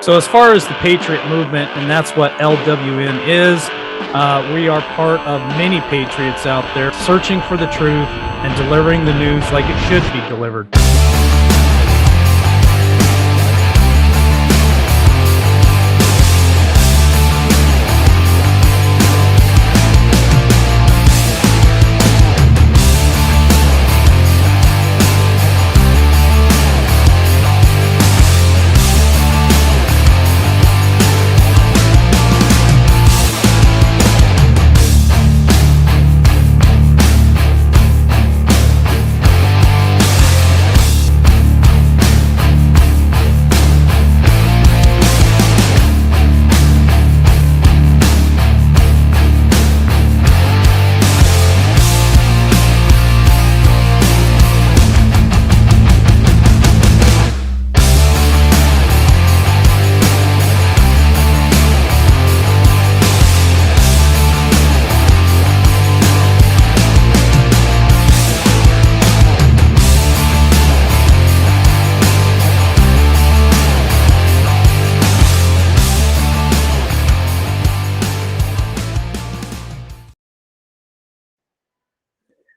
So, as far as the Patriot movement, and that's what LWN is, we are part of many patriots out there searching for the truth and delivering the news like it should be delivered.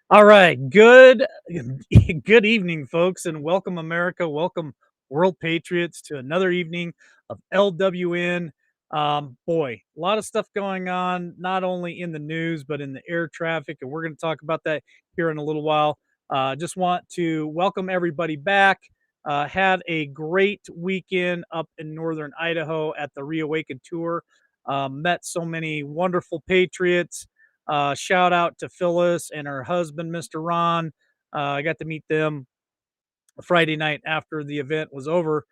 All right, good good evening, folks, and welcome America, welcome world patriots to another evening of LWN. Boy, a lot of stuff going on, not only in the news but in the air traffic, and we're going to talk about that here in a little while. Just want to welcome everybody back. Had a great weekend up in northern Idaho at the Reawaken tour. Met so many wonderful patriots. Shout out to Phyllis and her husband, Mr. Ron. I got to meet them Friday night after the event was over.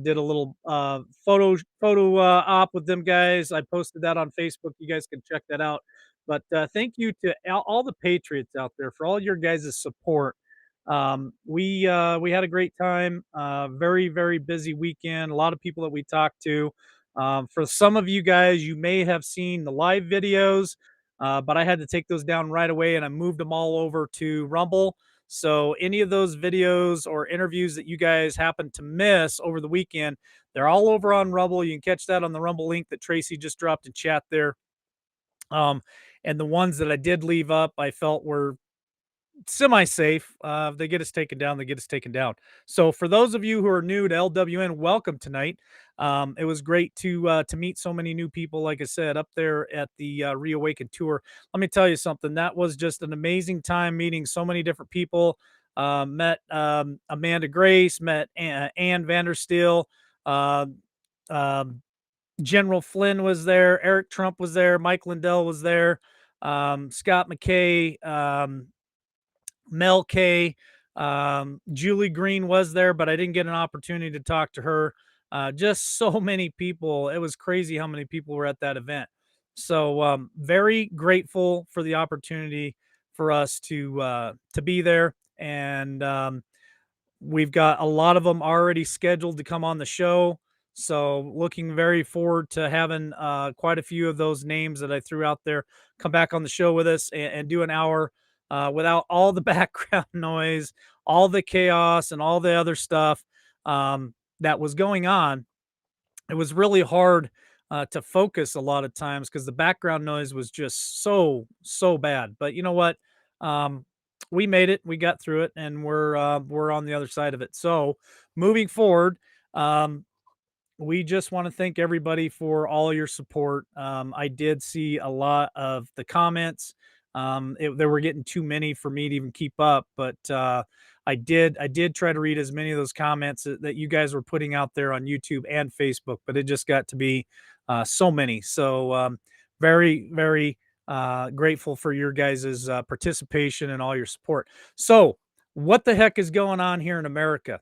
Did a little photo op with them guys. I posted that on Facebook. You guys can check that out. But thank you to all the patriots out there for all your guys' support. We had a great time. Very busy weekend. A lot of people that we talked to. For some of you guys, you may have seen the live videos, but I had to take those down right away, and I moved them all over to Rumble. So any of those videos or interviews that you guys happen to miss over the weekend, they're all over on Rumble. You can catch that on the Rumble link that Tracy just dropped in chat there. And the ones that I did leave up, I felt were semi-safe. If they get us taken down, they get us taken down. So for those of you who are new to LWN, welcome tonight. It was great to meet so many new people, like I said, up there at the Reawaken tour. Let me tell you something. That was just an amazing time meeting so many different people. Met Amanda Grace, met Ann Vandersteel, uh, um, General Flynn was there, Eric Trump was there, Mike Lindell was there, Scott McKay, Mel K, Julie Green was there, but I didn't get an opportunity to talk to her. Just so many people. It was crazy how many people were at that event. So very grateful for the opportunity for us to be there, and we've got a lot of them already scheduled to come on the show. So looking very forward to having quite a few of those names that I threw out there come back on the show with us and do an hour without all the background noise, all the chaos, and all the other stuff that was going on. It was really hard to focus a lot of times because the background noise was just so bad. But you know what? Um, we made it. We got through it, and we're on the other side of it. So moving forward, um, we just want to thank everybody for all your support. I did see a lot of the comments. They were getting too many for me to even keep up, but I did try to read as many of those comments that you guys were putting out there on YouTube and Facebook, but it just got to be so many. So very grateful for your guys' participation and all your support. So what the heck is going on here in America?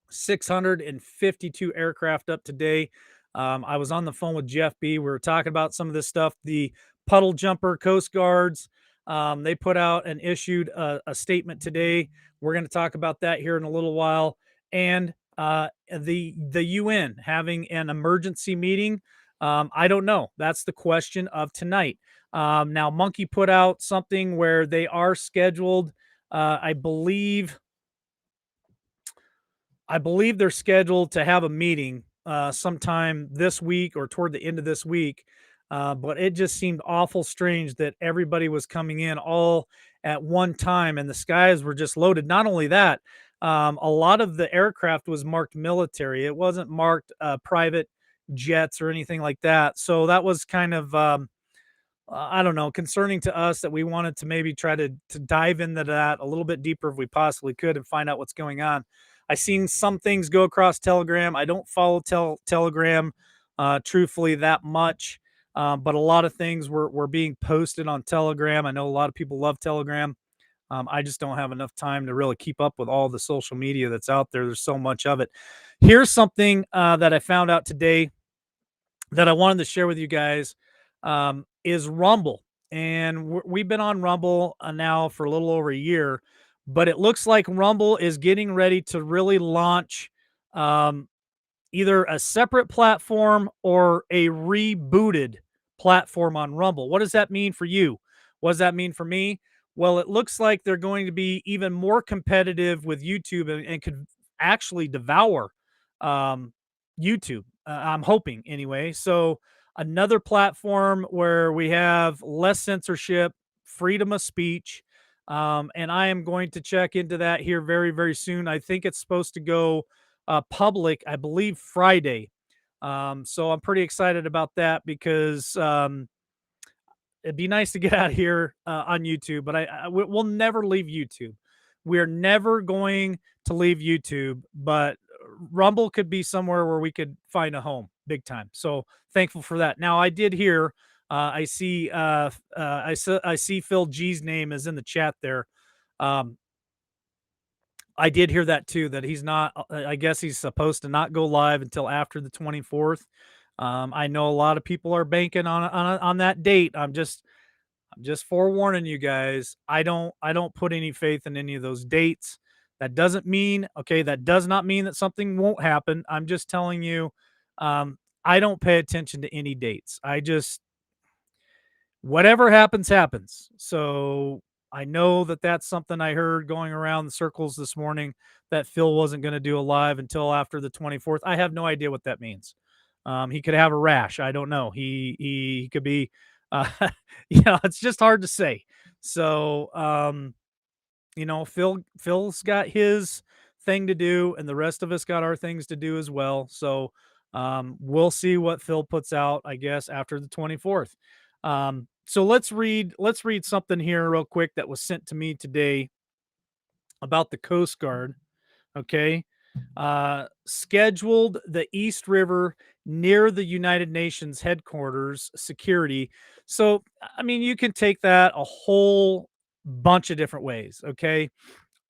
652 aircraft up today. I was on the phone with Jeff B. We were talking about some of this stuff. The puddle jumper Coast Guards, they put out and issued a statement today. We're going to talk about that here in a little while. And the UN having an emergency meeting. I don't know. That's the question of tonight. Now, Monkey put out something where they are scheduled. I believe they're scheduled to have a meeting sometime this week or toward the end of this week. But it just seemed awful strange that everybody was coming in all at one time and the skies were just loaded. Not only that, a lot of the aircraft was marked military. It wasn't marked private jets or anything like that. So that was kind of I don't know, concerning to us that we wanted to maybe try to dive into that a little bit deeper if we possibly could and find out what's going on. I seen some things go across Telegram. I don't follow Telegram, truthfully, that much, but a lot of things were being posted on Telegram. I know a lot of people love Telegram. I just don't have enough time to really keep up with all the social media that's out there. There's so much of it. Here's something that I found out today that I wanted to share with you guys is Rumble. And we've been on Rumble now for a little over a year, but it looks like Rumble is getting ready to really launch um, either a separate platform or a rebooted platform on Rumble. What does that mean for you? What does that mean for me? Well, it looks like they're going to be even more competitive with YouTube and could actually devour um, YouTube. I'm hoping anyway. So, another platform where we have less censorship, freedom of speech. And I am going to check into that here very, very soon. I think it's supposed to go public, I believe, Friday. So I'm pretty excited about that because it'd be nice to get out here on YouTube, but we'll never leave YouTube. We're never going to leave YouTube, but Rumble could be somewhere where we could find a home big time. So thankful for that. Now I did hear, I see Phil G's name is in the chat there. Um, I did hear that too, that he's not, I guess he's supposed to not go live until after the 24th. I know a lot of people are banking on that date. I'm just forewarning you guys. I don't put any faith in any of those dates. That doesn't mean, okay, that does not mean that something won't happen. I'm just telling you, I don't pay attention to any dates. I just whatever happens, happens. So I know that that's something I heard going around the circles this morning that Phil wasn't going to do a live until after the 24th. I have no idea what that means. He could have a rash. I don't know. He could be, uh, it's just hard to say. So, Phil's got his thing to do, and the rest of us got our things to do as well. So, we'll see what Phil puts out, I guess, after the 24th. So let's read something here real quick that was sent to me today about the Coast Guard. Okay. Scheduled the East River near the United Nations headquarters security. So, I mean, you can take that a whole bunch of different ways. Okay.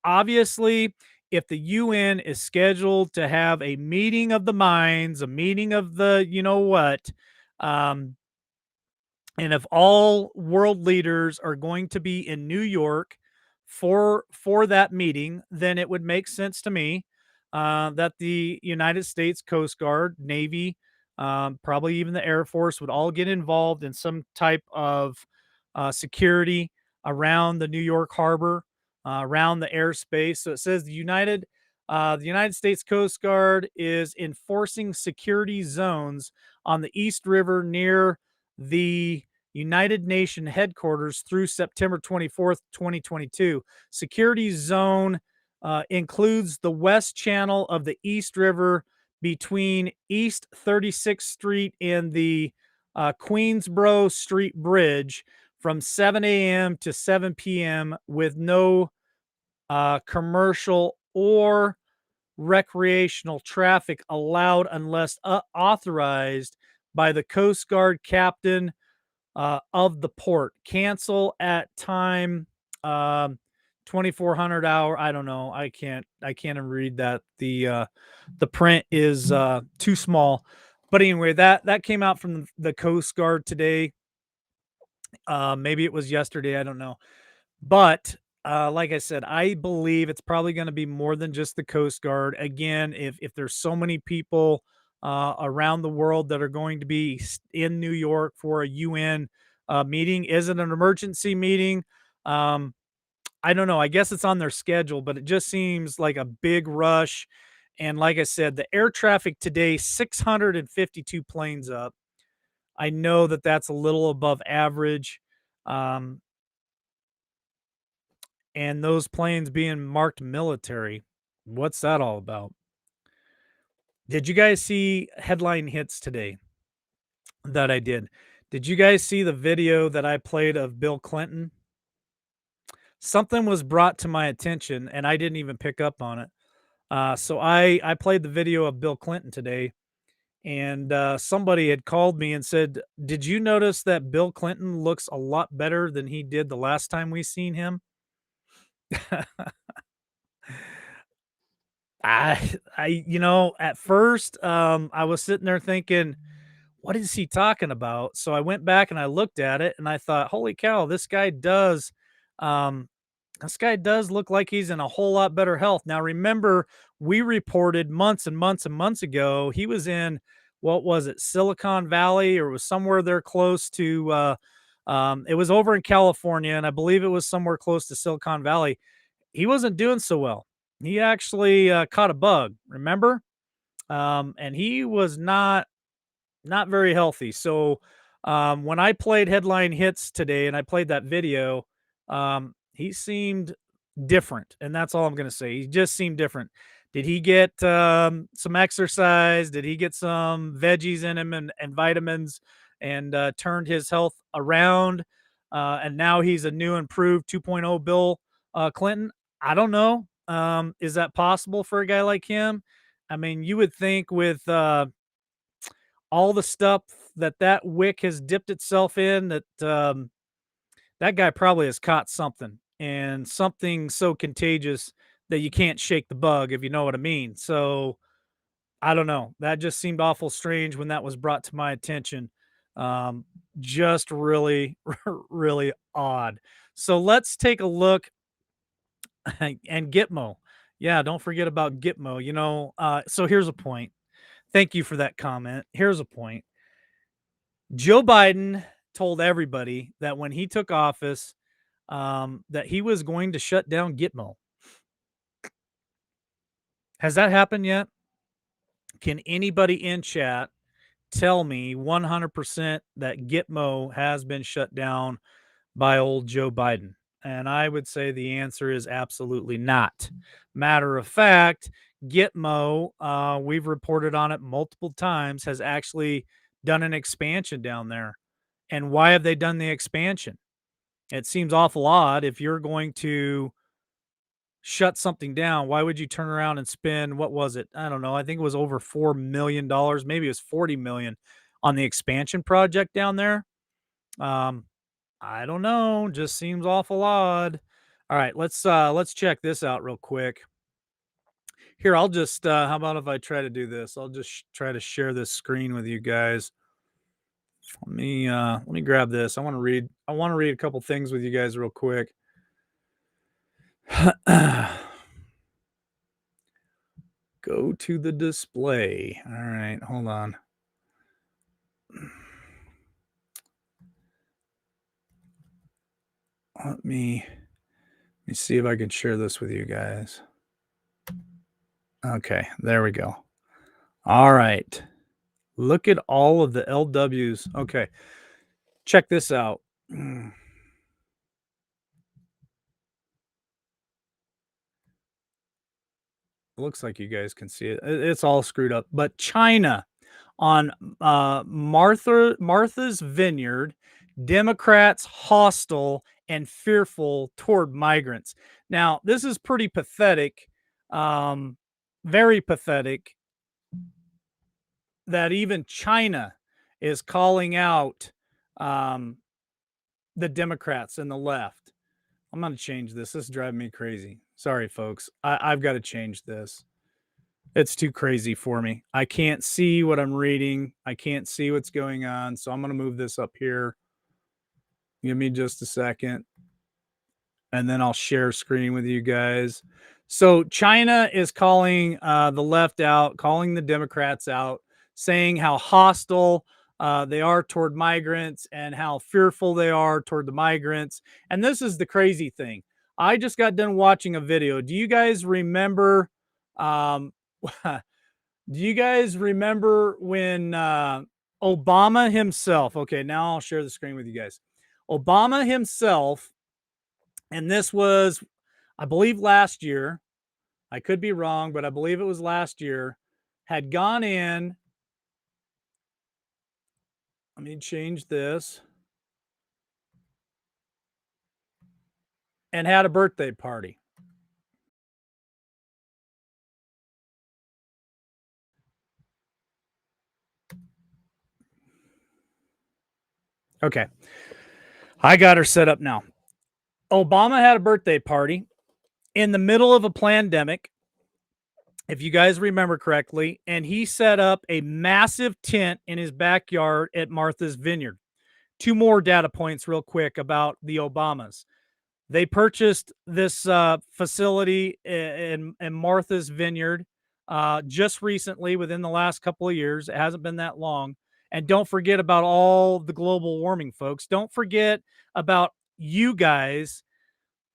Obviously, if the UN is scheduled to have a meeting of the minds, a meeting of the, you know what, um, and if all world leaders are going to be in New York for that meeting, then it would make sense to me that the United States Coast Guard, Navy, probably even the Air Force would all get involved in some type of security around the New York Harbor, around the airspace. So it says the United States Coast Guard is enforcing security zones on the East River near the United Nations headquarters through September 24th, 2022. Security zone includes the west channel of the East River between East 36th Street and the Queensboro Street Bridge from 7 a.m. to 7 p.m. with no commercial or recreational traffic allowed unless authorized by the Coast Guard captain of the port. Cancel at time 2400 hour. I don't know. I can't even read that. The print is too small. But anyway, that came out from the Coast Guard today. Maybe it was yesterday. I don't know. But like I said, I believe it's probably going to be more than just the Coast Guard. Again, if there's so many people around the world that are going to be in New York for a UN meeting, is it an emergency meeting? Um, I don't know. I guess it's on their schedule, but it just seems like a big rush. And like I said, the air traffic today, 652 planes up. I know that that's a little above average. Um, and those planes being marked military, what's that all about? Did you guys see headline hits today that I did? Did you guys see the video that I played of Bill Clinton? Something was brought to my attention and I didn't even pick up on it. So I played the video of Bill Clinton today, and somebody had called me and said, "Did you notice that Bill Clinton looks a lot better than he did the last time we seen him?" At first, I was sitting there thinking, "What is he talking about?" So I went back and I looked at it, and I thought, "Holy cow, um, this guy does look like he's in a whole lot better health." Now, remember, we reported months and months and months ago he was in what was it, Silicon Valley, or was somewhere there close to. It was over in California, and I believe it was somewhere close to Silicon Valley. He wasn't doing so well. He actually caught a bug. Remember, and he was not very healthy. So when I played headline hits today and I played that video, he seemed different, and that's all I'm going to say. He just seemed different. Did he get some exercise? Did he get some veggies in him and vitamins and turned his health around? And now he's a new, improved 2.0 Bill Clinton. I don't know. Is that possible for a guy like him? I mean, you would think with all the stuff that wick has dipped itself in, that that guy probably has caught something, and something so contagious that you can't shake the bug, if you know what I mean. So I don't know. That just seemed awful strange when that was brought to my attention. Um, just really, really odd. So let's take a look and Gitmo. Yeah, don't forget about Gitmo. So here's a point. Thank you for that comment. Here's a point. Joe Biden told everybody that when he took office, that he was going to shut down Gitmo. Has that happened yet? Can anybody in chat tell me 100% that Gitmo has been shut down by old Joe Biden? And I would say the answer is absolutely not. Matter of fact, Gitmo, we've reported on it multiple times, has actually done an expansion down there. And why have they done the expansion? It seems awful odd. If you're going to shut something down, why would you turn around and spend, what was it? I don't know. I think it was over $4 million. Maybe it was 40 million on the expansion project down there. Um, I don't know. Just seems awful odd. All right, let's check this out real quick. Here, I'll just how about if I try to do this? I'll just try to share this screen with you guys. Let me grab this. I want to read a couple things with you guys real quick. Go to the display. All right, hold on. Let me see if I can share this with you guys. Okay, there we go. All right. Look at all of the LWs. Okay. Check this out. Looks like you guys can see it. It's all screwed up. But China on Martha's Vineyard, Democrats hostile and fearful toward migrants. Now, this is pretty pathetic, very pathetic, that even China is calling out um, the Democrats and the left. I'm going to change this. This is driving me crazy. Sorry, folks. I've got to change this. It's too crazy for me. I can't see what I'm reading. I can't see what's going on. So I'm going to move this up here. Give me just a second. And then I'll share screen with you guys. So China is calling the left out, calling the Democrats out, saying how hostile they are toward migrants and how fearful they are toward the migrants. And this is the crazy thing. I just got done watching a video. Do you guys remember Do you guys remember when Obama himself? Okay, now I'll share the screen with you guys. Obama himself, and this was, I believe, last year. I could be wrong, but I believe it was last year. Had gone in. Let me change this. And had a birthday party. Okay. I got her set up now. Obama had a birthday party in the middle of a pandemic, if you guys remember correctly, and he set up a massive tent in his backyard at Martha's Vineyard. Two more data points, real quick, about the Obamas. They purchased this facility in Martha's Vineyard just recently, within the last couple of years. It hasn't been that long. And don't forget about all the global warming, folks. Don't forget about you guys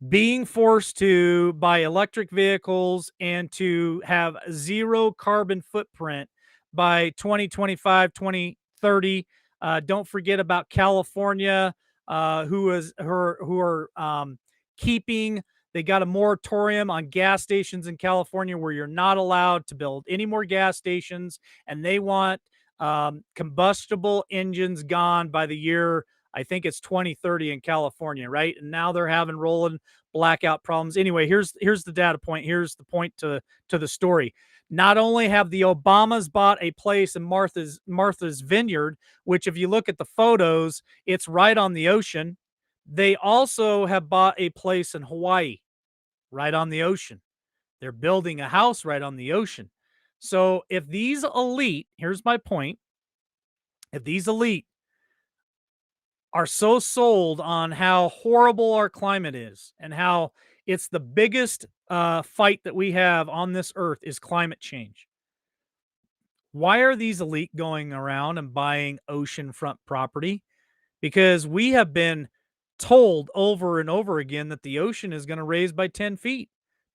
being forced to buy electric vehicles and to have zero carbon footprint by 2025, 2030. Don't forget about California, who are keeping. They got a moratorium on gas stations in California where you're not allowed to build any more gas stations, and they want combustible engines gone by the year, I think it's 2030 in California, right? And now they're having rolling blackout problems. Anyway, here's the data point. Here's the point to the story. Not only have the Obamas bought a place in Martha's Vineyard, which if you look at the photos, it's right on the ocean. They also have bought a place in Hawaii, right on the ocean. They're building a house right on the ocean. So if these elite, here's my point, if these elite are so sold on how horrible our climate is and how it's the biggest fight that we have on this earth is climate change. Why are these elite going around and buying oceanfront property? Because we have been told over and over again that the ocean is going to raise by 10 feet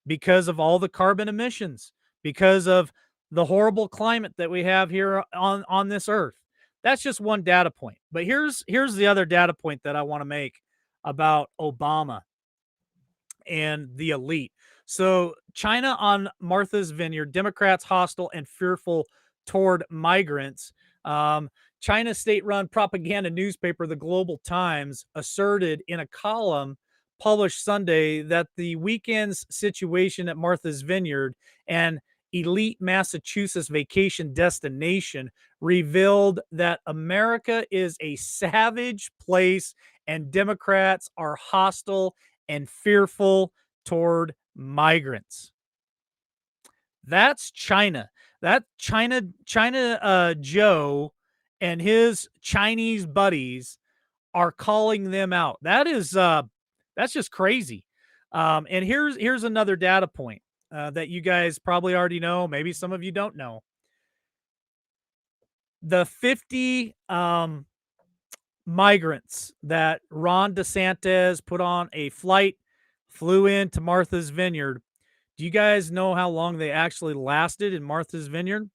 because of all the carbon emissions, because of the horrible climate that we have here on this earth. That's just one data point. But here's the other data point that I want to make about Obama and the elite. So China on Martha's Vineyard, Democrats hostile and fearful toward migrants. China's state-run propaganda newspaper, the Global Times, asserted in a column published Sunday that the weekend's situation at Martha's Vineyard, an elite Massachusetts vacation destination, revealed that America is a savage place and Democrats are hostile and fearful toward migrants. That's China. That China Joe and his Chinese buddies are calling them out. That's just crazy. And here's another data point that you guys probably already know. Maybe some of you don't know. The 50 migrants that Ron DeSantis put on a flight, flew into Martha's Vineyard. Do you guys know how long they actually lasted in Martha's Vineyard?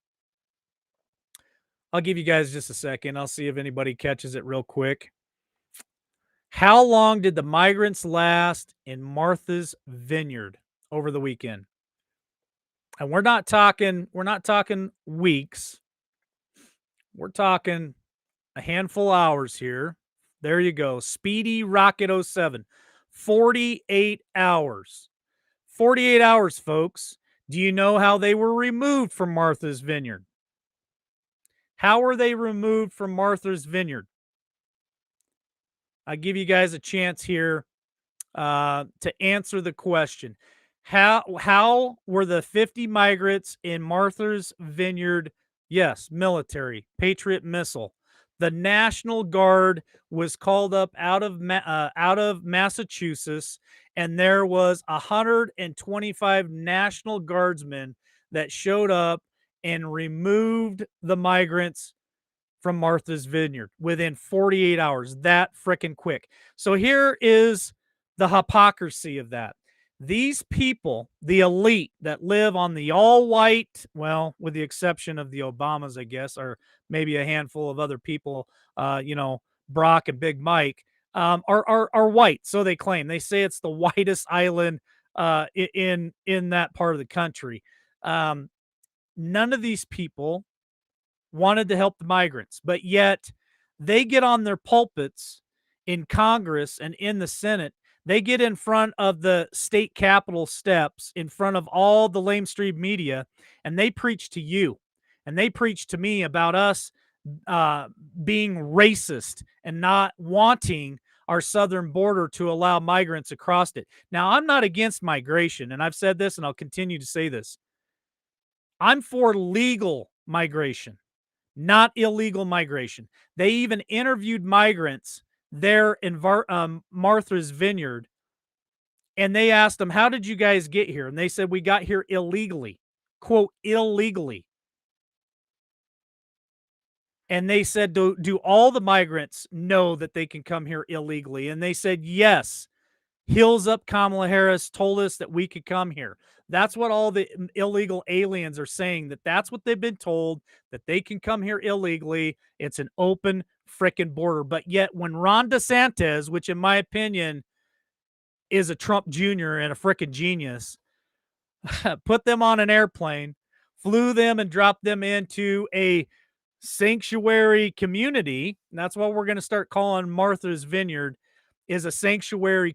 I'll give you guys just a second. I'll see if anybody catches it real quick. How long did the migrants last in Martha's Vineyard over the weekend? And we're not talking weeks. We're talking a handful of hours here. There you go. Speedy Rocket 07. 48 hours. 48 hours, folks. Do you know how they were removed from Martha's Vineyard? How were they removed from Martha's Vineyard? I'll give you guys a chance here to answer the question. How were the 50 migrants in Martha's Vineyard? Yes, military, Patriot missile. The National Guard was called up out of Massachusetts, and there was 125 National Guardsmen that showed up and removed the migrants from Martha's Vineyard within 48 hours. That freaking quick. So here is the hypocrisy of that. These people, the elite that live on the all white, well, with the exception of the Obamas, I guess, or maybe a handful of other people, you know, Brock and Big Mike, are white. So they claim. They say it's the whitest island in that part of the country. Um, None of these people wanted to help the migrants, but yet they get on their pulpits in Congress and in the Senate. They get in front of the state capitol steps, in front of all the lamestream media, and they preach to you and they preach to me about us uh, being racist and not wanting our southern border to allow migrants across it. Now, I'm not against migration, and I've said this and I'll continue to say this. I'm for legal migration, not illegal migration. They even interviewed migrants there in Martha's Vineyard, and they asked them, "How did you guys get here?" And they said, "We got here illegally," quote, illegally. And they said, do all the migrants know that they can come here illegally? And they said, yes. Heels up Kamala Harris told us that we could come here. That's what all the illegal aliens are saying, that that's what they've been told, that they can come here illegally. It's an open frickin' border. But yet when Ron DeSantis, which in my opinion is a Trump Jr. and a frickin' genius, put them on an airplane, flew them and dropped them into a sanctuary community. And that's what we're going to start calling Martha's Vineyard, is a sanctuary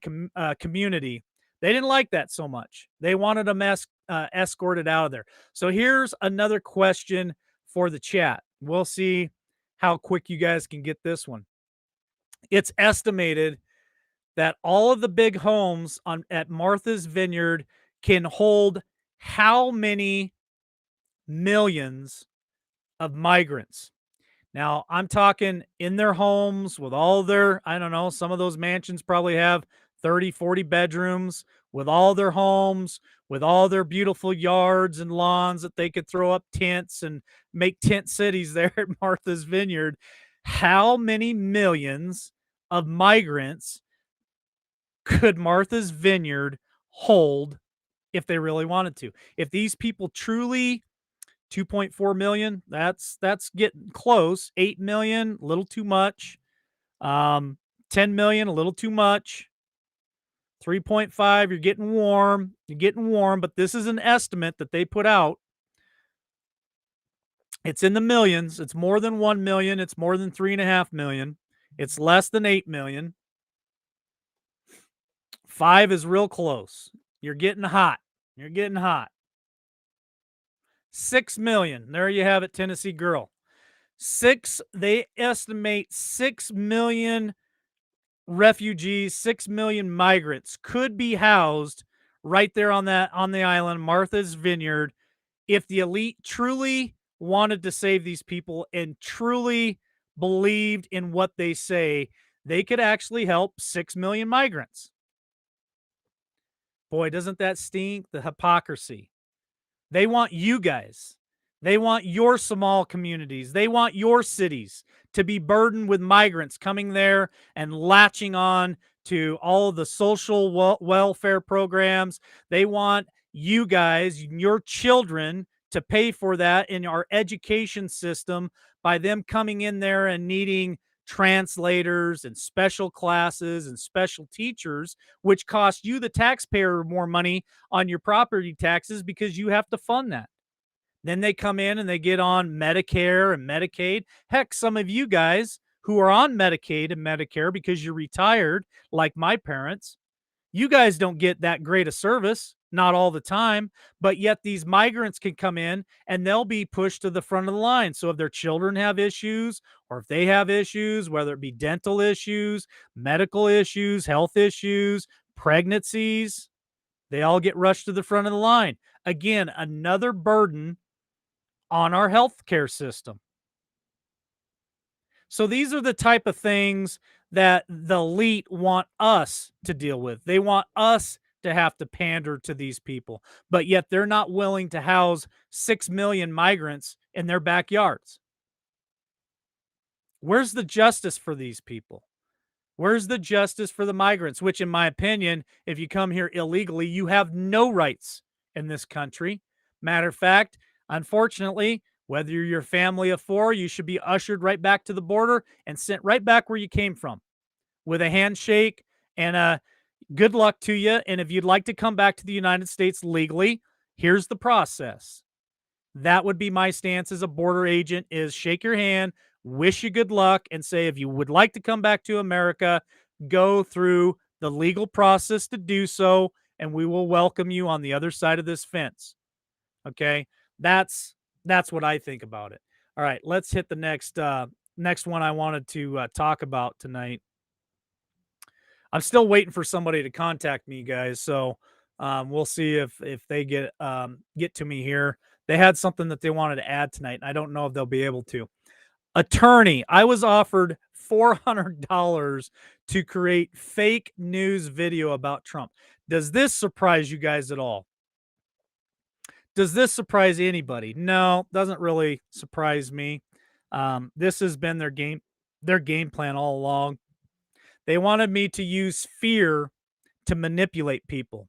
community. They didn't like that so much. They wanted them escorted out of there. So here's another question for the chat. We'll see how quick you guys can get this one. It's estimated that all of the big homes on at Martha's Vineyard can hold how many millions of migrants? Now, I'm talking in their homes with all their, I don't know, some of those mansions probably have 30, 40 bedrooms, with all their homes, with all their beautiful yards and lawns that they could throw up tents and make tent cities there at Martha's Vineyard. How many millions of migrants could Martha's Vineyard hold if they really wanted to? If these people truly 2.4 million, that's getting close. 8 million, a little too much. 10 million, a little too much. 3.5, you're getting warm. You're getting warm, but this is an estimate that they put out. It's in the millions. It's more than 1 million. It's more than 3.5 million. It's less than 8 million. 5 is real close. You're getting hot. You're getting hot. 6 million. There you have it, Tennessee girl. They estimate 6 million refugees, 6 million migrants could be housed right there on the island, Martha's Vineyard, if the elite truly wanted to save these people and truly believed in what they say. They could actually help 6 million migrants. Boy, doesn't that stink? The hypocrisy. They want you guys. They want your small communities. They want your cities to be burdened with migrants coming there and latching on to all of the social welfare programs. They want you guys, your children, to pay for that in our education system by them coming in there and needing translators and special classes and special teachers, which cost you, the taxpayer, more money on your property taxes because you have to fund that. Then they come in and they get on Medicare and Medicaid. Heck, some of you guys who are on Medicaid and Medicare because you're retired, like my parents, you guys don't get that great a service, not all the time, but yet these migrants can come in and they'll be pushed to the front of the line. So if their children have issues, or if they have issues, whether it be dental issues, medical issues, health issues, pregnancies, they all get rushed to the front of the line. Again, another burden on our healthcare system. So these are the type of things that the elite want us to deal with. They want us to have to pander to these people, but yet they're not willing to house 6 million migrants in their backyards. Where's the justice for these people? Where's the justice for the migrants? Which, in my opinion, if you come here illegally, you have no rights in this country. Matter of fact, unfortunately, whether you're your family of four, you should be ushered right back to the border and sent right back where you came from with a handshake and a good luck to you. And if you'd like to come back to the United States legally, here's the process. That would be my stance as a border agent is shake your hand, wish you good luck, and say if you would like to come back to America, go through the legal process to do so, and we will welcome you on the other side of this fence. Okay? That's that's what I think about it. All right, let's hit the next one I wanted to talk about tonight. I'm still waiting for somebody to contact me, guys. So we'll see if they get to me here. They had something that they wanted to add tonight, and I don't know if they'll be able to. Attorney, I was offered $400 to create fake news video about Trump. Does this surprise you guys at all? Does this surprise anybody? No, doesn't really surprise me. This has been their game plan all along. They wanted me to use fear to manipulate people.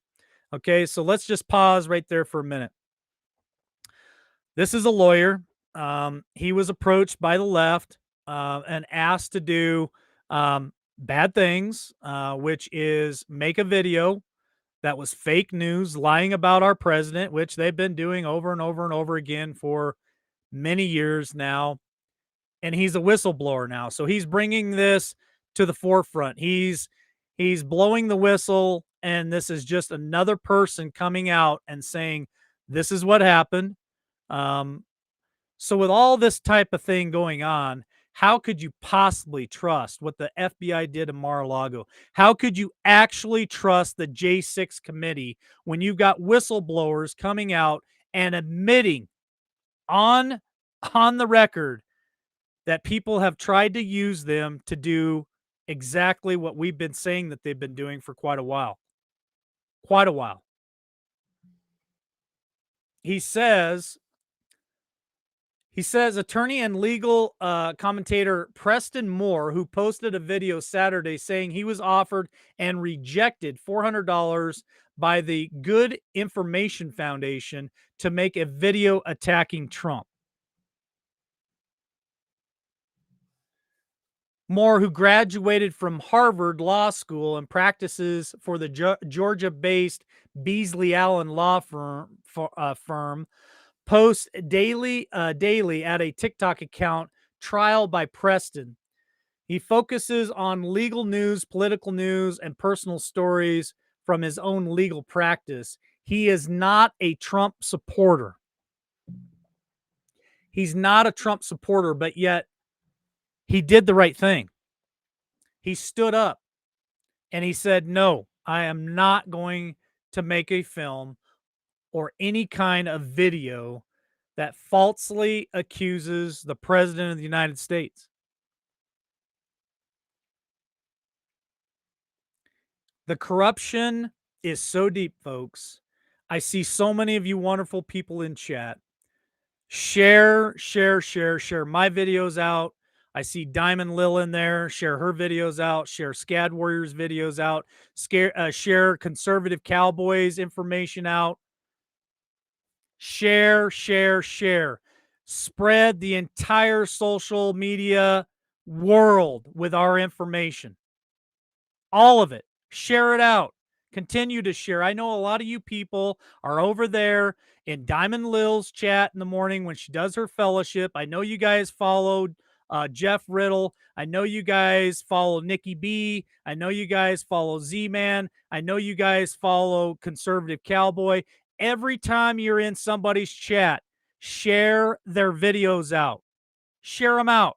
Okay, so let's just pause right there for a minute. This is a lawyer. He was approached by the left and asked to do bad things, which is make a video that was fake news, lying about our president, which they've been doing over and over and over again for many years now. And he's a whistleblower now, so he's bringing this to the forefront. He's blowing the whistle, and this is just another person coming out and saying, "This is what happened." Um, so with all this type of thing going on, how could you possibly trust what the FBI did in Mar-a-Lago? How could you actually trust the J6 committee when you've got whistleblowers coming out and admitting on on the record that people have tried to use them to do exactly what we've been saying that they've been doing for quite a while. Quite a while. He says He says attorney and legal commentator Preston Moore, who posted a video Saturday saying he was offered and rejected $400 by the Good Information Foundation to make a video attacking Trump. Moore, who graduated from Harvard Law School and practices for the Georgia-based Beasley Allen Law firm, posts daily at a TikTok account, Trial by Preston. He focuses on legal news, political news, and personal stories from his own legal practice. He is not a Trump supporter. He's not a Trump supporter, but yet he did the right thing. He stood up and he said, "No, I am not going to make a film or any kind of video that falsely accuses the president of the United States." The corruption is so deep, folks. I see so many of you wonderful people in chat. Share, share, share, share my videos out. I see Diamond Lil in there. Share her videos out. Share Scad Warriors videos out. Share Conservative Cowboys information out. Share, share, share. Spread the entire social media world with our information. All of it. Share it out. Continue to share. I know a lot of you people are over there in Diamond Lil's chat in the morning when she does her fellowship. I know you guys followed Jeff Riddle. I know you guys follow Nikki B. I know you guys follow Z-Man. I know you guys follow Conservative Cowboy. Every time you're in somebody's chat, share their videos out. Share them out.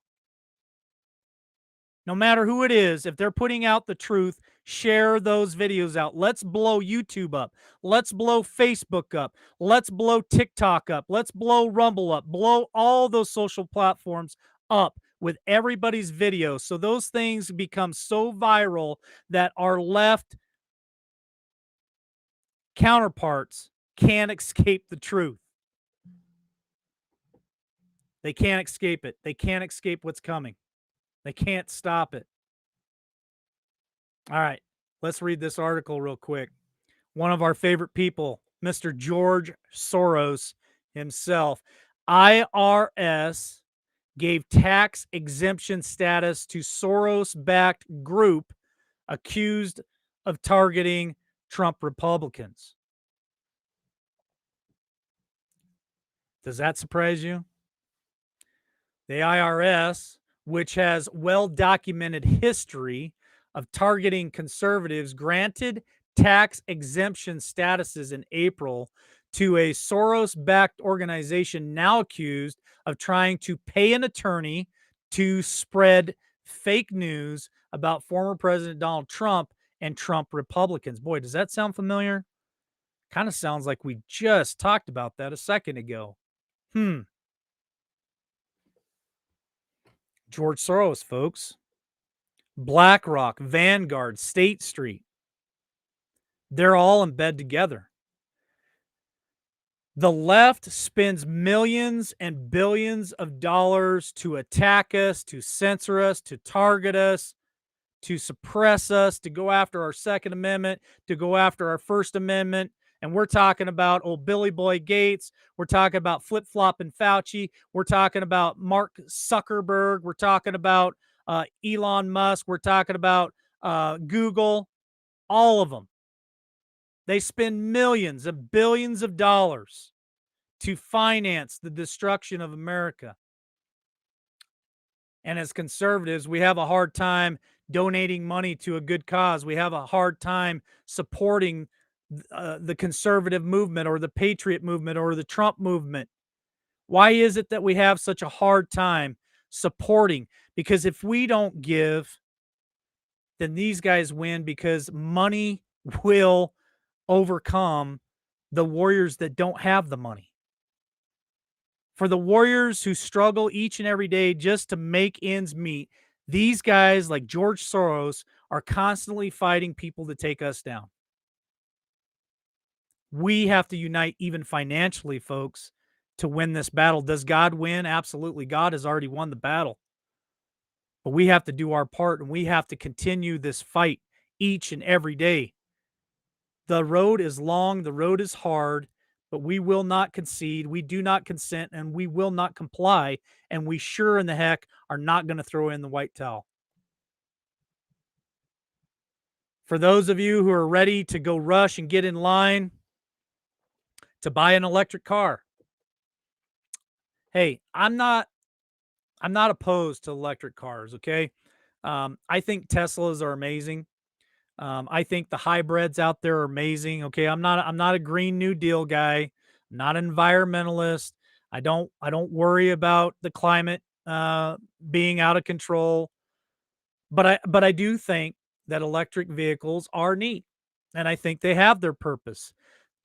No matter who it is, if they're putting out the truth, share those videos out. Let's blow YouTube up. Let's blow Facebook up. Let's blow TikTok up. Let's blow Rumble up. Blow all those social platforms up with everybody's videos. So those things become so viral that our left counterparts can't escape the truth. They can't escape it. They can't escape what's coming. They can't stop it. All right, let's read this article real quick. One of our favorite people, Mr. George Soros himself. IRS gave tax exemption status to Soros backed group accused of targeting Trump Republicans. Does that surprise you? The IRS, which has well documented history of targeting conservatives, granted tax exemption statuses in April to a Soros backed organization now accused of trying to pay an attorney to spread fake news about former President Donald Trump and Trump Republicans. Boy, does that sound familiar? Kind of sounds like we just talked about that a second ago. Hmm. George Soros, folks. BlackRock, Vanguard, State Street. They're all in bed together. The left spends millions and billions of dollars to attack us, to censor us, to target us, to suppress us, to go after our Second Amendment, to go after our First Amendment. And we're talking about old Billy Boy Gates. We're talking about flip flopping Fauci. We're talking about Mark Zuckerberg. We're talking about Elon Musk. We're talking about Google. All of them. They spend millions and billions of dollars to finance the destruction of America. And as conservatives, we have a hard time donating money to a good cause. We have a hard time supporting the conservative movement or the patriot movement or the Trump movement. Why is it that we have such a hard time supporting? Because if we don't give, then these guys win because money will overcome the warriors that don't have the money. For the warriors who struggle each and every day just to make ends meet, these guys like George Soros are constantly fighting people to take us down. We have to unite even financially, folks, to win this battle. Does God win? Absolutely. God has already won the battle. But we have to do our part and we have to continue this fight each and every day. The road is long, the road is hard, but we will not concede. We do not consent and we will not comply. And we sure in the heck are not going to throw in the white towel. For those of you who are ready to go rush and get in line to buy an electric car, hey, I'm not opposed to electric cars, okay? I think Teslas are amazing. I think the hybrids out there are amazing. Okay, I'm not a Green New Deal guy. I'm not an environmentalist. I don't worry about the climate being out of control. But I do think that electric vehicles are neat, and I think they have their purpose.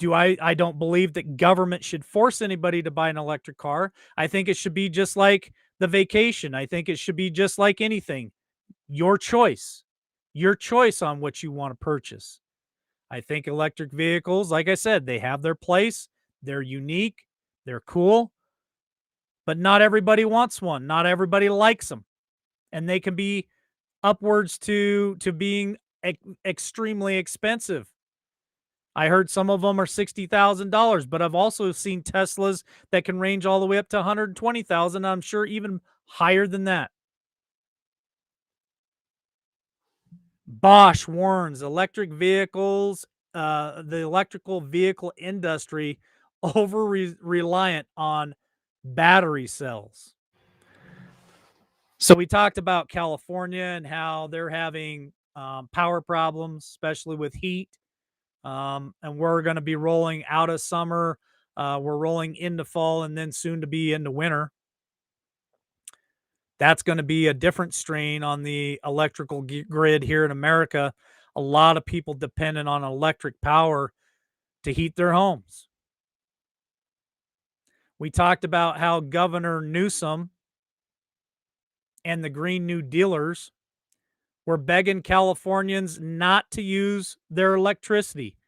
I don't believe that government should force anybody to buy an electric car. I think it should be just like the vacation. I think it should be just like anything. Your choice. Your choice on what you want to purchase. I think electric vehicles, like I said, they have their place. They're unique. They're cool. But not everybody wants one. Not everybody likes them. And they can be upwards to being extremely expensive. I heard some of them are $60,000, but I've also seen Teslas that can range all the way up to 120,000. I'm sure even higher than that. Bosch warns electric vehicles, the electrical vehicle industry over reliant on battery cells. So we talked about California and how they're having power problems, especially with heat. And we're going to be rolling out of summer. We're rolling into fall and then soon to be into winter. That's going to be a different strain on the electrical grid here in America. A lot of people dependent on electric power to heat their homes. We talked about how Governor Newsom and the Green New Dealers were begging Californians not to use their electricity,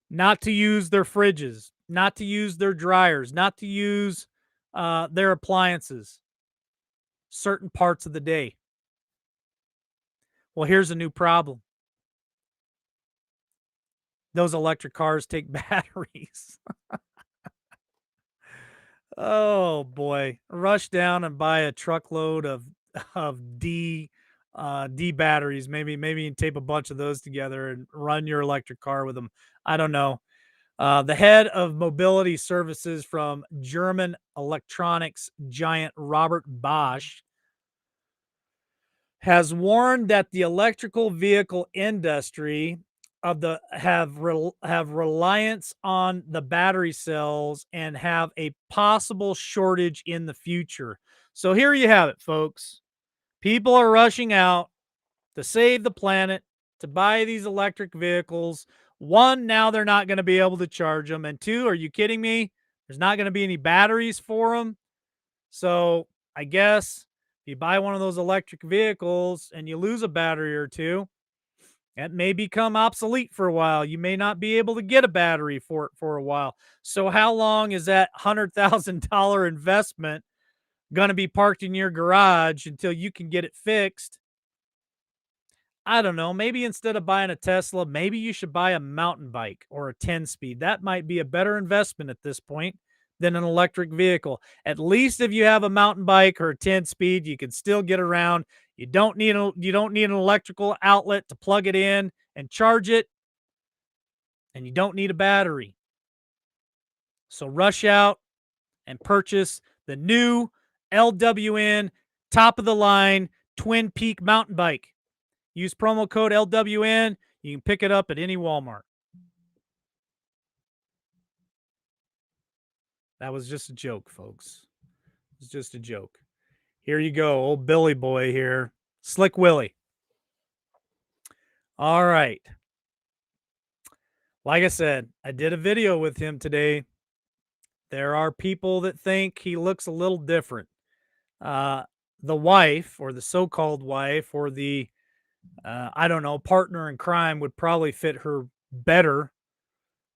not to use their fridges, not to use their dryers, not to use their appliances certain parts of the day. Well, here's a new problem. those electric cars take batteries. Oh boy, rush down and buy a truckload of D batteries. Maybe you can tape a bunch of those together and run your electric car with them. I don't know. The head of mobility services from German electronics giant Robert Bosch has warned that the electrical vehicle industry of the have reliance on the battery cells and have a possible shortage in the future. So here you have it, folks. People are rushing out to save the planet, to buy these electric vehicles. One, now they're not going to be able to charge them, and two, are you kidding me? There's not going to be any batteries for them. So I guess if you buy one of those electric vehicles and you lose a battery or two, it may become obsolete for a while. You may not be able to get a battery for it for a while. So how long is that $100,000 investment going to be parked in your garage until you can get it fixed? I don't know. Maybe instead of buying a Tesla, maybe you should buy a mountain bike or a 10 speed. That might be a better investment at this point than an electric vehicle. At least if you have a mountain bike or a 10 speed, you can still get around. You don't need an electrical outlet to plug it in and charge it, and you don't need a battery. So rush out and purchase the new LWN top of the line Twin Peak mountain bike. Use promo code LWN. You can pick it up at any Walmart. That was just a joke, folks. It's just a joke. Here you go, old Billy boy here. Slick Willie. All right. Like I said, I did a video with him today. There are people that think he looks a little different. The wife, or the so-called wife, or the I don't know, partner in crime would probably fit her better.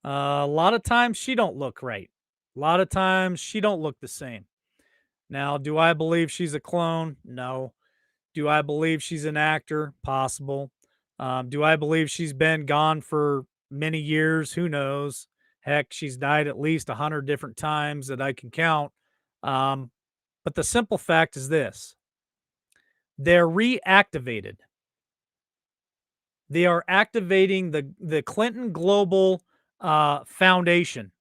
A lot of times she don't look right. A lot of times she don't look the same. Now, do I believe she's a clone? No. Do I believe she's an actor? Possible. Do I believe she's been gone for many years? Who knows? Heck, she's died at least 100 different times that I can count. Um, but the simple fact is this: they're reactivated. They are activating the Clinton Global Foundation,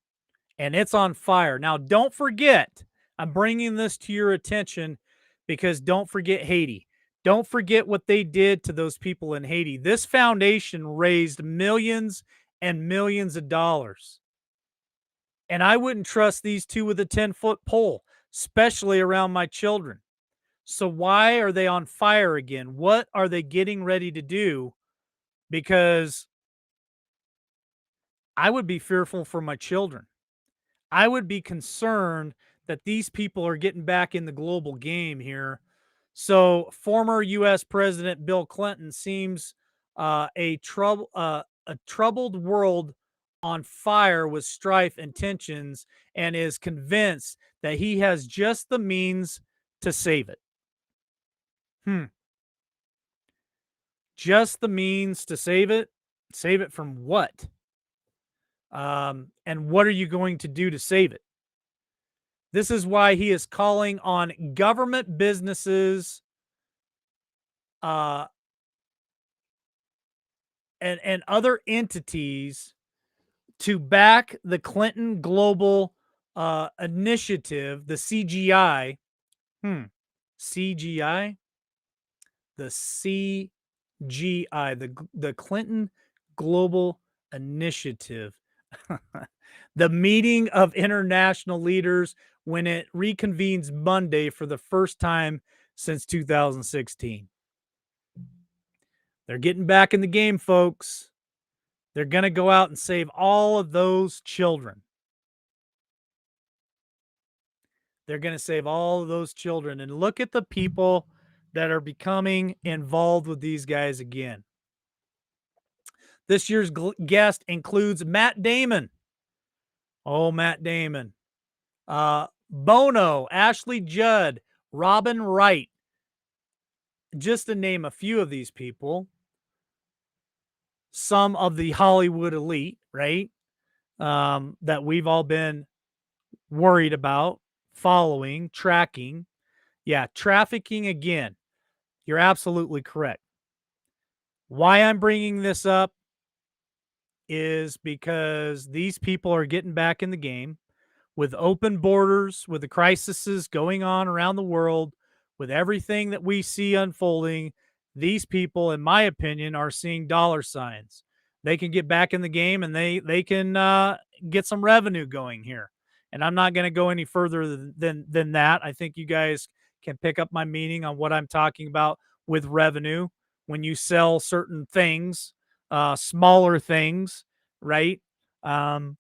and it's on fire. Now, don't forget, I'm bringing this to your attention because don't forget Haiti. Don't forget what they did to those people in Haiti. This foundation raised millions and millions of dollars. And I wouldn't trust these two with a 10-foot pole, especially around my children. So why are they on fire again? What are they getting ready to do? Because I would be fearful for my children. I would be concerned that these people are getting back in the global game here. So, former U.S. President Bill Clinton seems a troubled world on fire with strife and tensions, and is convinced that he has just the means to save it. Just the means to save it. Save it from what? And what are you going to do to save it? This is why he is calling on government businesses uh, and other entities to back the Clinton Global Initiative, the CGI. CGI? The CGI, the Clinton Global Initiative. The meeting of international leaders when it reconvenes Monday for the first time since 2016. They're getting back in the game, folks. They're going to go out and save all of those children. They're going to save all of those children. And look at the people that are becoming involved with these guys again. This year's guest includes Matt Damon. Oh, Matt Damon. Bono, Ashley Judd, Robin Wright. Just to name a few of these people. some of the Hollywood elite, right? That we've all been worried about, following, tracking. Yeah, trafficking again. You're absolutely correct. Why I'm bringing this up is because these people are getting back in the game with open borders, with the crises going on around the world, with everything that we see unfolding. These people, in my opinion, are seeing dollar signs. They can get back in the game and they can get some revenue going here. And I'm not going to go any further than that. I think you guys can pick up my meaning on what I'm talking about with revenue. When you sell certain things, smaller things, right? Um,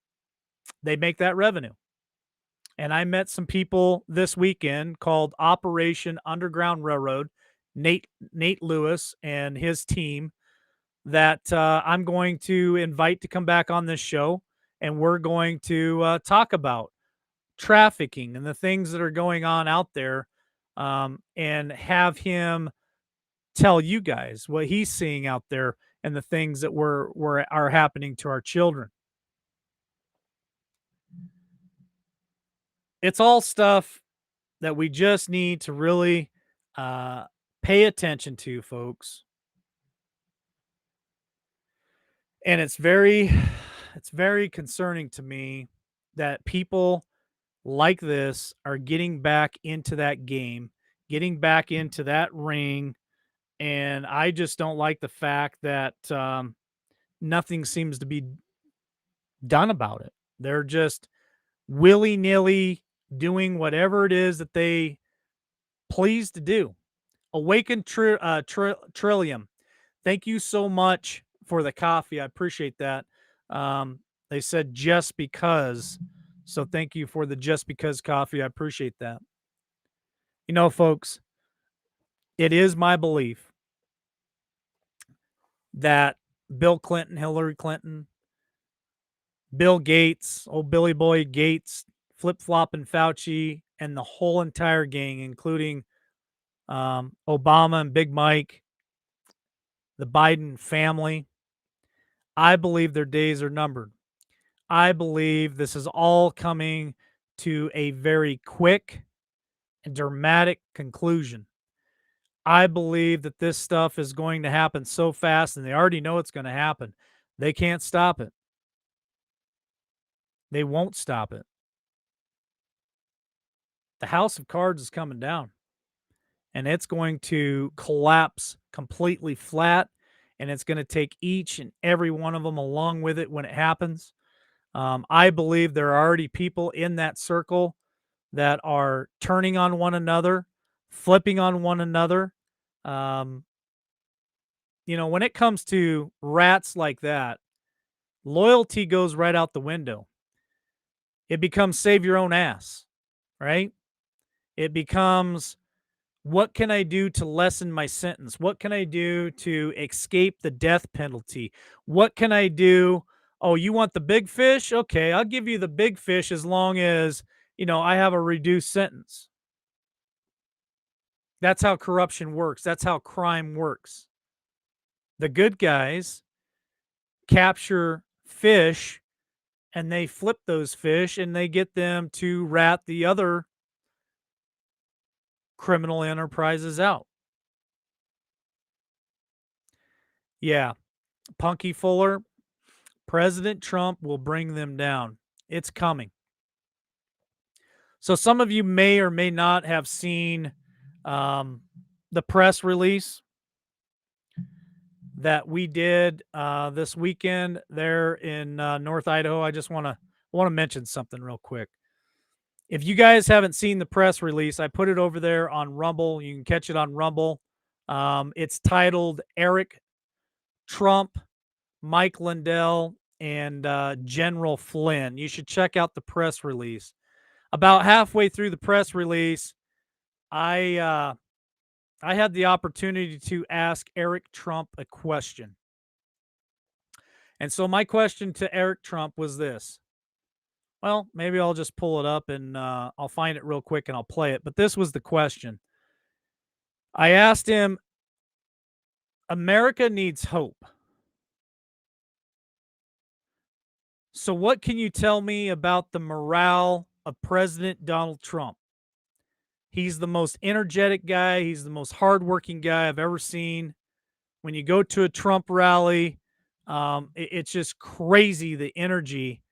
they make that revenue. And I met some people this weekend called Operation Underground Railroad, Nate Lewis and his team that I'm going to invite to come back on this show, and we're going to talk about trafficking and the things that are going on out there, and have him tell you guys what he's seeing out there and the things that were are happening to our children. It's all stuff that we just need to really uh, pay attention to, folks. And it's very concerning to me that people like this are getting back into that game, getting back into that ring. And I just don't like the fact that nothing seems to be done about it. They're just willy nilly doing whatever it is that they please to do. Awaken Trillium. Thank you so much for the coffee. I appreciate that. They said just because. So thank you for the just because coffee. I appreciate that. You know, folks, it is my belief that Bill Clinton, Hillary Clinton, Bill Gates, old Billy Boy Gates, Flip Flop and Fauci, and the whole entire gang, including Obama and Big Mike, the Biden family, I believe their days are numbered. I believe this is all coming to a very quick and dramatic conclusion. I believe that this stuff is going to happen so fast, and they already know it's going to happen. They can't stop it. They won't stop it. The house of cards is coming down, and it's going to collapse completely flat, and it's going to take each and every one of them along with it when it happens. I believe there are already people in that circle that are turning on one another, flipping on one another. Um, when it comes to rats like that, loyalty goes right out the window. It becomes save your own ass, right? It becomes what can I do to lessen my sentence? What can I do to escape the death penalty? What can I do? Oh, you want the big fish? Okay, I'll give you the big fish as long as, I have a reduced sentence. That's how corruption works. That's how crime works. The good guys capture fish and they flip those fish and they get them to rat the other criminal enterprises out. Yeah, Punky Fuller, President Trump will bring them down. It's coming. So some of you may or may not have seen um, the press release that we did this weekend there in North Idaho. I just want to mention something real quick. If you guys haven't seen the press release, I put it over there on Rumble. You can catch it on Rumble. It's titled Eric Trump, Mike Lindell, and General Flynn. You should check out the press release. About halfway through the press release, I had the opportunity to ask Eric Trump a question. And so my question to Eric Trump was this. Well, maybe I'll just pull it up and I'll find it real quick and I'll play it. But this was the question. I asked him, America needs hope. So, what can you tell me about the morale of President Donald Trump? He's the most energetic guy. He's the most hardworking guy I've ever seen. When you go to a Trump rally, it's just crazy the energy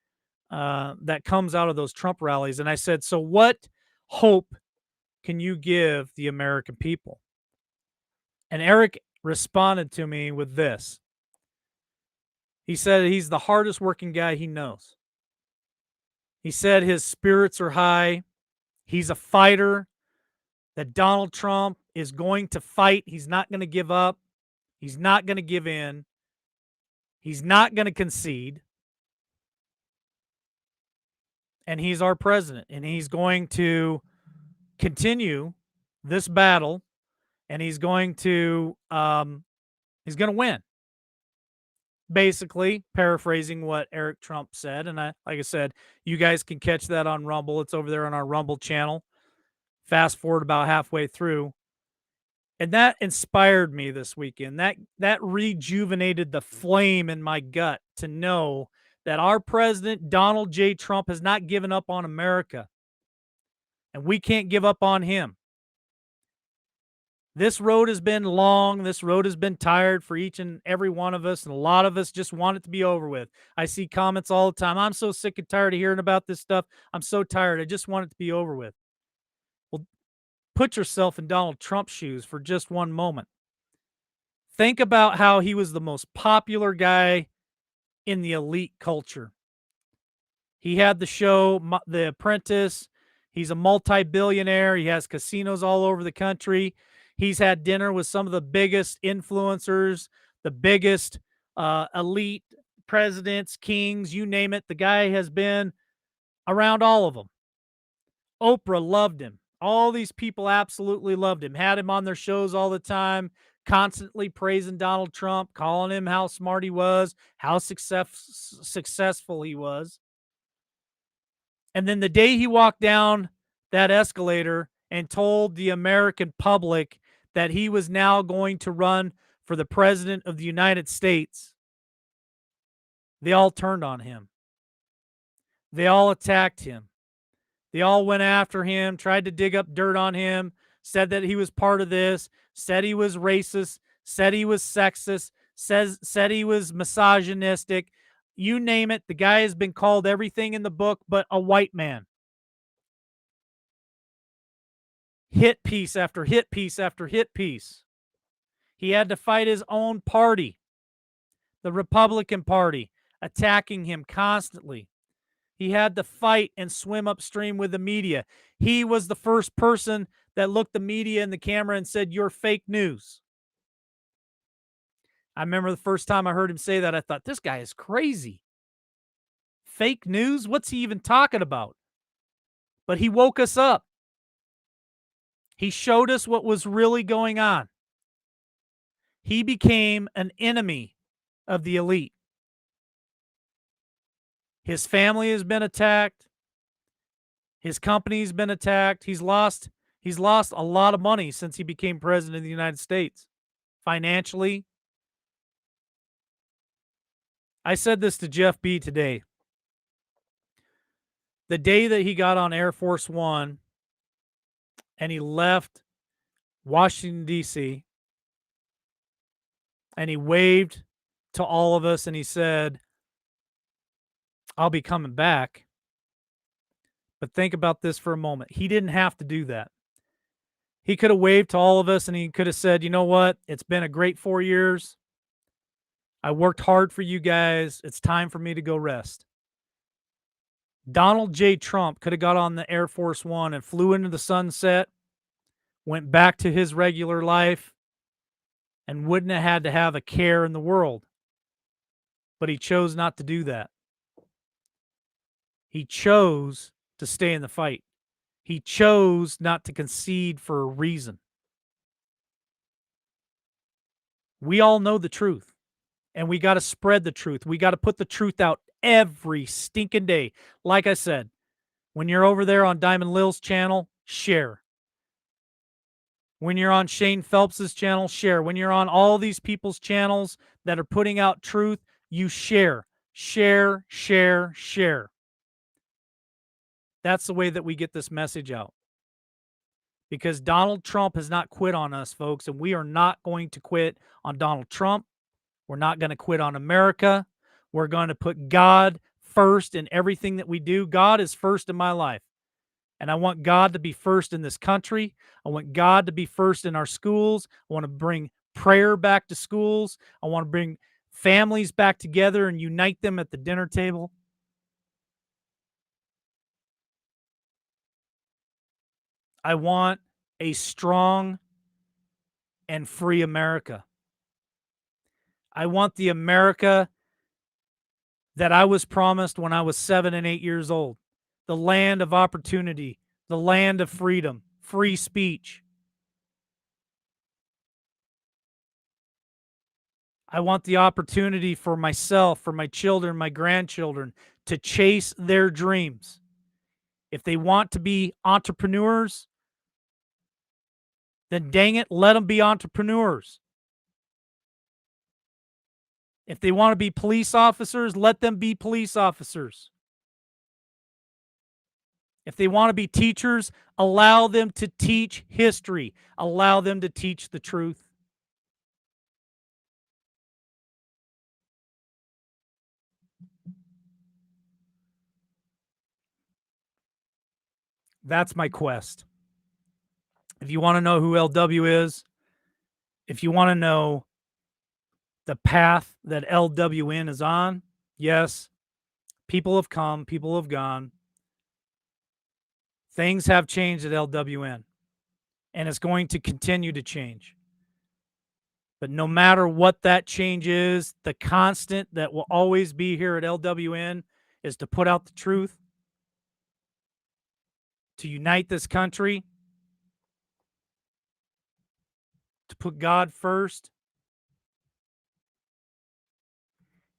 that comes out of those Trump rallies. And I said, so what hope can you give the American people? And Eric responded to me with this. He said he's the hardest working guy he knows. He said his spirits are high. He's a fighter, that Donald Trump is going to fight. He's not going to give up. He's not going to give in. He's not going to concede. And he's our president. And he's going to continue this battle. And he's going to win. Basically, paraphrasing what Eric Trump said. And like I said, you guys can catch that on Rumble. It's over there on our Rumble channel. Fast forward about halfway through. And that inspired me this weekend. That rejuvenated the flame in my gut to know that our president, Donald J. Trump, has not given up on America. And we can't give up on him. This road has been long. This road has been tired for each and every one of us. And a lot of us just want it to be over with. I see comments all the time. I'm so sick and tired of hearing about this stuff. I'm so tired. I just want it to be over with. Well, put yourself in Donald Trump's shoes for just one moment. Think about how he was the most popular guy in the elite culture. He had the show, The Apprentice. He's a multi-billionaire. He has casinos all over the country. He's had dinner with some of the biggest influencers, the biggest elite presidents, kings, you name it. The guy has been around all of them. Oprah loved him. All these people absolutely loved him, had him on their shows all the time, constantly praising Donald Trump, calling him how smart he was, how successful he was. And then the day he walked down that escalator and told the American public that he was now going to run for the president of the United States, they all turned on him. They all attacked him. They all went after him, tried to dig up dirt on him, said that he was part of this, said he was racist, said he was sexist, said he was misogynistic. You name it, the guy has been called everything in the book but a white man. Hit piece after hit piece after hit piece. He had to fight his own party, the Republican Party, attacking him constantly. He had to fight and swim upstream with the media. He was the first person that looked the media in the camera and said, "You're fake news." I remember the first time I heard him say that, I thought, this guy is crazy. Fake news? What's he even talking about? But he woke us up. He showed us what was really going on. He became an enemy of the elite. His family has been attacked. His company's been attacked. He's lost a lot of money since he became president of the United States. Financially. I said this to Jeff B. today. The day that he got on Air Force One and he left Washington, D.C., and he waved to all of us and he said, "I'll be coming back." But think about this for a moment. He didn't have to do that. He could have waved to all of us and he could have said, "You know what? It's been a great 4 years. I worked hard for you guys. It's time for me to go rest." Donald J. Trump could have got on the Air Force One and flew into the sunset, went back to his regular life, and wouldn't have had to have a care in the world. But he chose not to do that. He chose to stay in the fight. He chose not to concede for a reason. We all know the truth, and we got to spread the truth. We got to put the truth out every stinking day. Like I said, when you're over there on Diamond Lil's channel, share. When you're on Shane Phelps's channel, share. When you're on all these people's channels that are putting out truth, you share. Share, share, share. That's the way that we get this message out. Because Donald Trump has not quit on us, folks, and we are not going to quit on Donald Trump. We're not going to quit on America. We're going to put God first in everything that we do. God is first in my life. And I want God to be first in this country. I want God to be first in our schools. I want to bring prayer back to schools. I want to bring families back together and unite them at the dinner table. I want a strong and free America. I want the America that I was promised when I was 7 and 8 years old. The land of opportunity, the land of freedom, free speech. I want the opportunity for myself, for my children, my grandchildren, to chase their dreams. If they want to be entrepreneurs, then dang it, let them be entrepreneurs. If they want to be police officers, let them be police officers. If they want to be teachers, allow them to teach history. Allow them to teach the truth. That's my quest. If you want to know who LW is, if you want to know the path that LWN is on, yes, people have come, people have gone. Things have changed at LWN, and it's going to continue to change. But no matter what that change is, the constant that will always be here at LWN is to put out the truth, to unite this country, to put God first,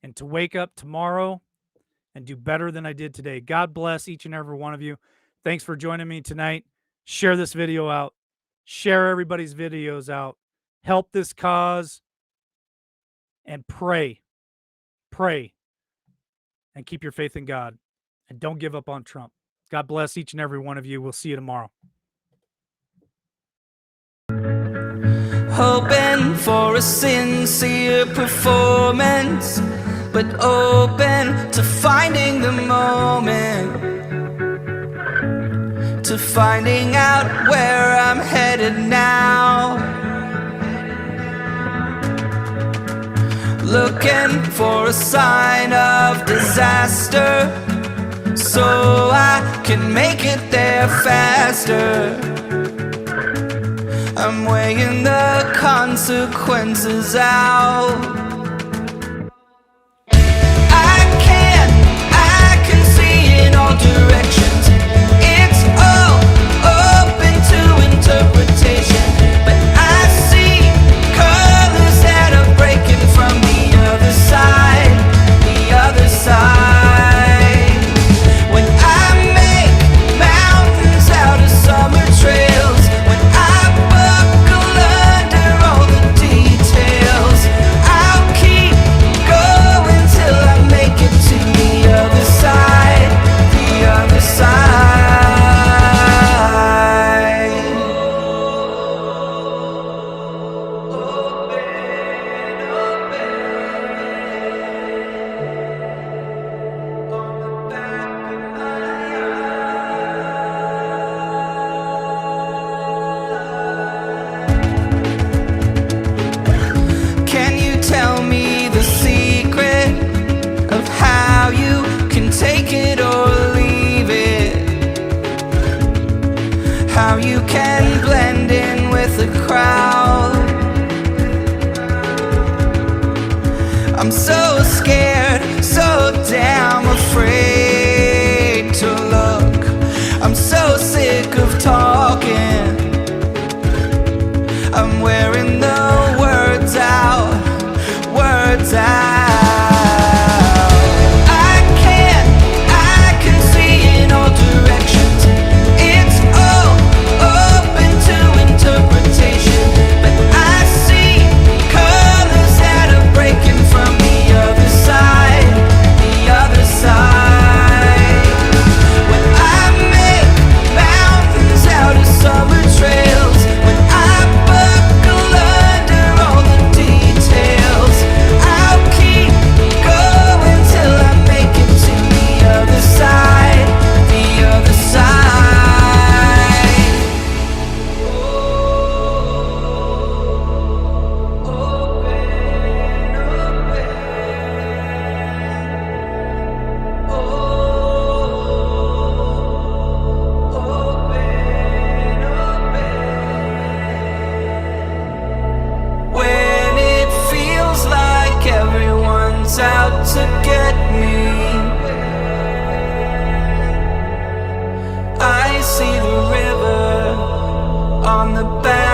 and to wake up tomorrow and do better than I did today. God bless each and every one of you. Thanks for joining me tonight. Share this video out. Share everybody's videos out. Help this cause and pray. Pray. And keep your faith in God. And don't give up on Trump. God bless each and every one of you. We'll see you tomorrow. Hoping for a sincere performance, but open to finding the moment, to finding out where I'm headed now. Looking for a sign of disaster, so I can make it there faster. I'm weighing the consequences out. I can see in all directions. It's all open to interpretation, but I see colors that are breaking from the other side, the other side. When I make mountains out of summer trails, when I buckle under all the details, I'll keep going till I make it to the other side, the other side. Can you tell me the secret of how you can take it or leave it? How you can blend in with the crowd? I'm so scared, so damn afraid to look. I'm so sick of talking. I'm wearing the words out, words out. I can see in all directions. It's all open to interpretation, but I see colors that are breaking from the other side, the it's out to get me. I see the river on the back